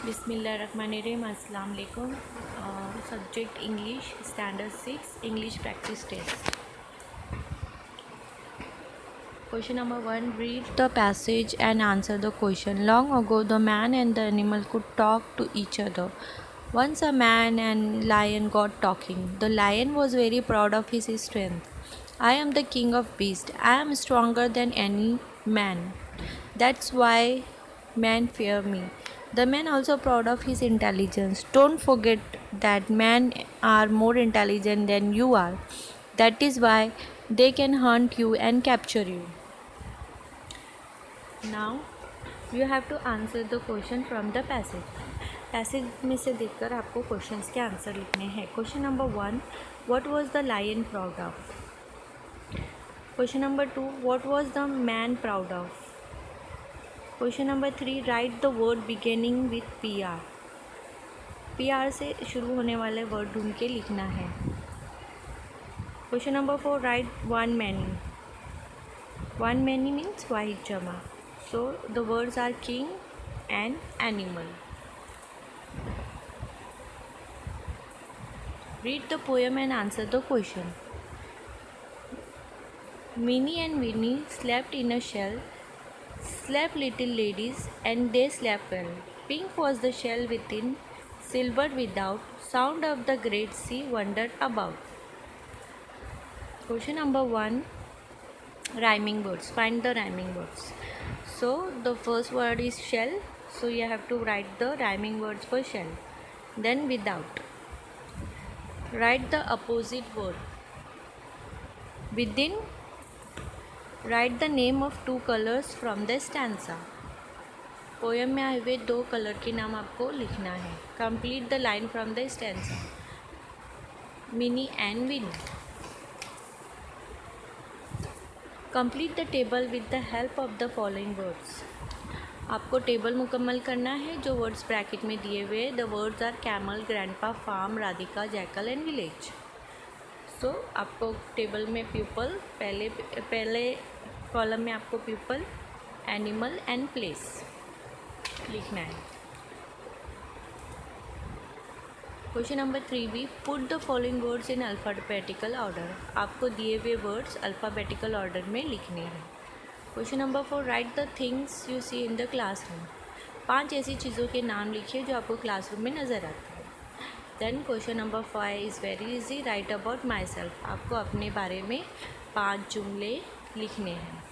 बिस्मिल्लाहिर्रहमानिर्रहीम, अस्सलाम वालेकुम। Subject English, standard 6, English practice test. Question number 1. Read the passage and answer the question. Long ago, the man and the animal could talk to each other. Once a man and lion got talking. The lion was very proud of his strength. I am the king of beasts. I am stronger than any man. That's why men fear me. The man also proud of his intelligence. Don't forget that men are more intelligent than you are. That is why they can hunt you and capture you. Now you have to answer the question from the passage. Passage में से देखकर आपको questions के answer लिखने हैं. Question number 1, what was the lion proud of. Question number 2, what was the man proud of. Question number 3, write the word beginning with P R. P R से शुरू होने वाले वर्ड ढूंढ के लिखना है. Question number 4, write one many. One many means वाहिद जमा. So the words are king and animal. Read the poem and answer the question. Minnie and Winnie slept in a shell. Slept little ladies and they slept well. Pink was the shell within, silver without. Sound of the great sea wandered about. Question number 1. Rhyming words. Find the rhyming words. So the first word is shell, so you have to write the rhyming words for shell. Then without. Write the opposite word. Within. Write the name of 2 colors from the stanza. Poem में आए हुए 2 colour के नाम आपको लिखना है. Complete the line from the stanza. Minnie and Winnie. Complete the table with the help of the following words. आपको table मुकम्मल करना है जो वर्ड्स ब्रैकेट में दिए हुए. The words are camel, grandpa, farm, Radhika, jackal and village. So आपको table में प्यूपल, पहले कॉलम में आपको प्यूपल, एनिमल एंड प्लेस लिखना है. क्वेश्चन नंबर 3 भी, put the following words in alphabetical order. आपको दिए हुए वर्ड्स अल्फ़ाबेटिकल ऑर्डर में लिखने हैं. Question number 4, write the things you see in the classroom. 5 ऐसी चीज़ों के नाम लिखिए जो आपको क्लासरूम में नज़र आती है. Then question number 5 is very easy, write about myself. आपको अपने बारे में 5 जुमले लिखने हैं.